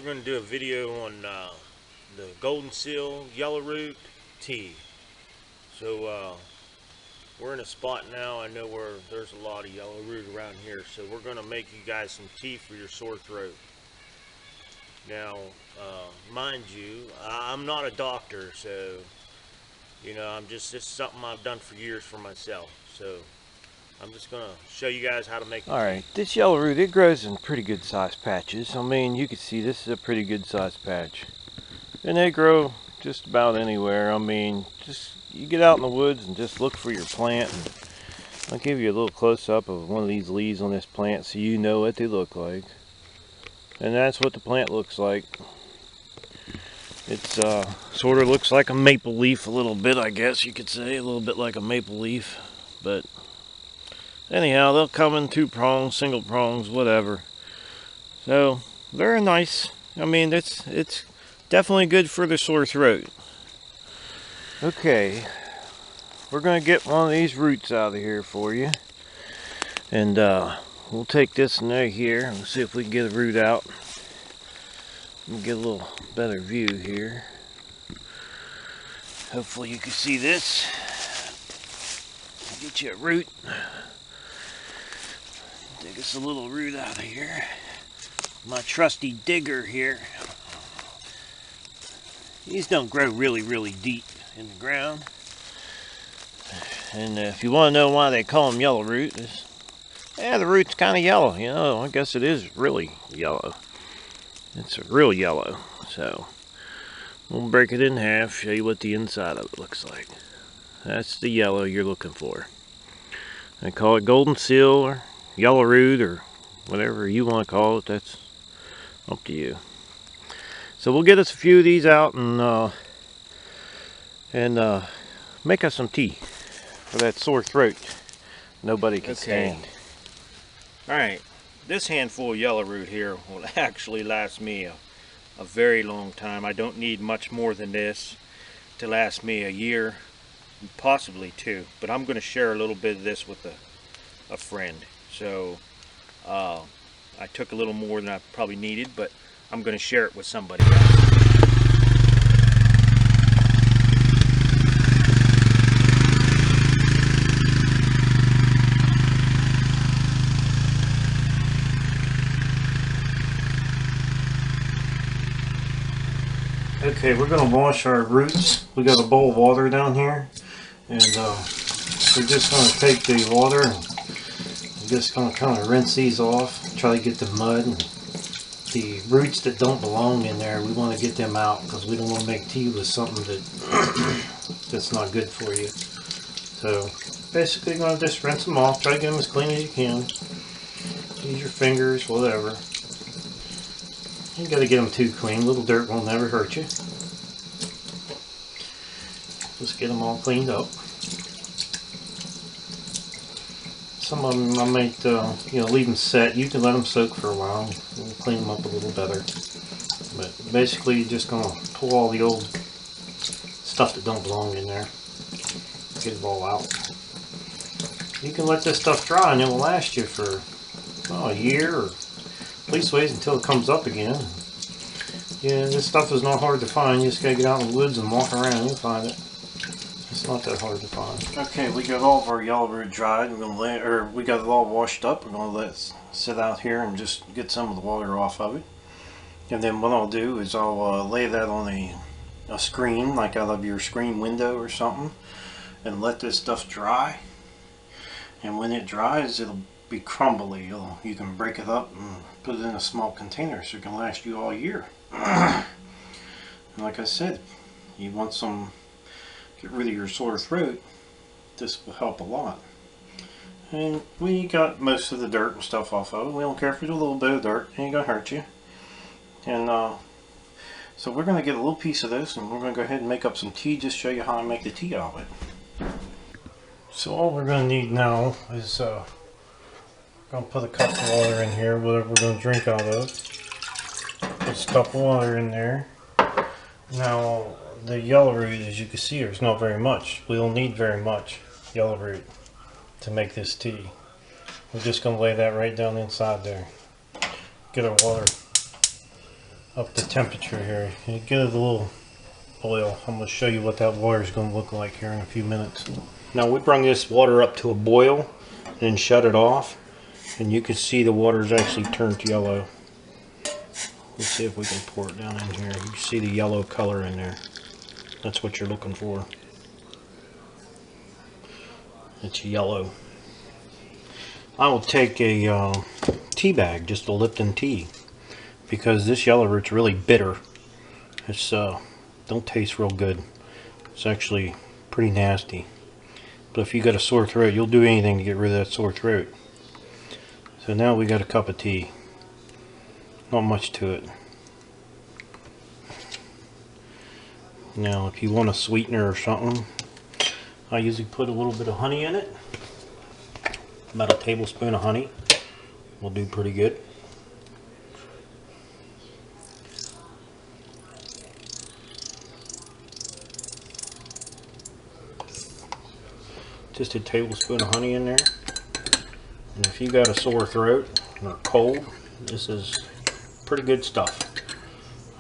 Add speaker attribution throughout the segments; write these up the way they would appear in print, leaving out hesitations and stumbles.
Speaker 1: we're going to do a video on the golden seal yellow root tea. So we're in a spot now, I know, where there's a lot of yellow root around here, so we're going to make you guys some tea for your sore throat. Now, mind you, I'm not a doctor, so you know, this is something I've done for years for myself. So I'm just gonna show you guys how to make the tea.
Speaker 2: Alright, this yellow root, it grows in pretty good sized patches. I mean, you can see this is a pretty good sized patch. And they grow just about anywhere. I mean, just you get out in the woods and just look for your plant. And I'll give you a little close up of one of these leaves on this plant so you know what they look like. And that's what the plant looks like. It's sort of looks like a maple leaf a little bit, I guess you could say. A little bit like a maple leaf. But anyhow, they'll come in 2 prongs, single prongs, whatever. So, very nice. I mean, it's definitely good for the sore throat. Okay, we're going to get one of these roots out of here for you. And we'll take this in there here and see if we can get a root out. Let me get a little better view here. Hopefully you can see this. Get you a root. Dig us a little root out of here. My trusty digger here. These don't grow really deep in the ground. And if you want to know why they call them yellow root, the root's kind of yellow. You know, I guess it is really yellow. It's a real yellow. So we'll break it in half, show you what the inside of it looks like. That's the yellow you're looking for. They call it golden seal or yellow root or whatever you want to call it. That's up to you. So we'll get us a few of these out and make us some tea for that sore throat nobody can stand.
Speaker 3: Alright, this handful of yellow root here will actually last me a very long time. I don't need much more than this to last me a year, possibly 2. But I'm going to share a little bit of this with a friend. So I took a little more than I probably needed, but I'm going to share it with somebody else.
Speaker 2: Okay, we're going to wash our roots. We got a bowl of water down here, and we're just going to take the water and I'm just going to kind of rinse these off, try to get the mud and the roots that don't belong in there. We want to get them out because we don't want to make tea with something that's not good for you. So basically you're going to just rinse them off, try to get them as clean as you can. Use your fingers, whatever. You got to get them too clean. A little dirt won't never hurt you. Just get them all cleaned up. Some of them I might, leave them set. You can let them soak for a while. We'll clean them up a little better. But basically, you're just gonna pull all the old stuff that don't belong in there. Get it all out. You can let this stuff dry, and it will last you for a year, or at least wait until it comes up again. Yeah, this stuff is not hard to find. You just gotta get out in the woods and walk around. You'll find it. It's not that hard to find. Okay, we got all of our yellow root dried. We got it all washed up. We're gonna let it sit out here and just get some of the water off of it. And then what I'll do is I'll lay that on a screen, like out of your screen window or something, and let this stuff dry. And when it dries, it'll be crumbly. You can break it up and put it in a small container so it can last you all year. And like I said, you want some, get rid of your sore throat, this will help a lot. And we got most of the dirt and stuff off of it. We don't care if there's a little bit of dirt, it ain't gonna hurt you. And so we're gonna get a little piece of this and we're gonna go ahead and make up some tea, just show you how I make the tea out of it. So all we're gonna need now is gonna put a cup of water in here, whatever we're gonna drink out of. Put a cup of water in there. Now the yellow root, as you can see, there's not very much. We don't need very much yellow root to make this tea. We're just gonna lay that right down inside there. Get our water up the temperature here. You get it a little boil. I'm going to show you what that water is going to look like here in a few minutes. Now we bring this water up to a boil and then shut it off, and you can see the water is actually turned yellow. Let's see if we can pour it down in here. You can see the yellow color in there. That's what you're looking for. It's yellow. I will take a tea bag, just a Lipton tea, because this yellow root's really bitter. It's don't taste real good. It's actually pretty nasty. But if you got a sore throat, you'll do anything to get rid of that sore throat. So now we got a cup of tea. Not much to it. Now if you want a sweetener or something, I usually put a little bit of honey in it. About a tablespoon of honey will do pretty good. Just a tablespoon of honey in there. And if you got a sore throat or cold, this is pretty good stuff.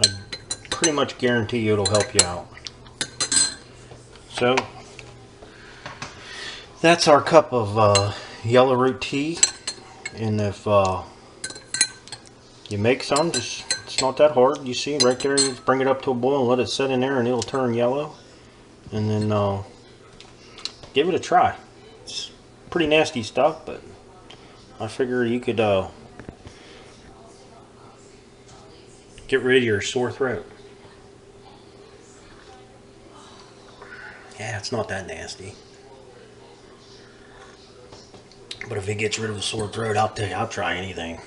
Speaker 2: I pretty much guarantee you it'll help you out. So that's our cup of yellow root tea. And if you make some, it's not that hard. You see right there, you just bring it up to a boil and let it sit in there and it'll turn yellow. And then give it a try. It's pretty nasty stuff, but I figure you could get rid of your sore throat. Yeah, it's not that nasty. But if it gets rid of a sore throat, I'll tell you, I'll try anything.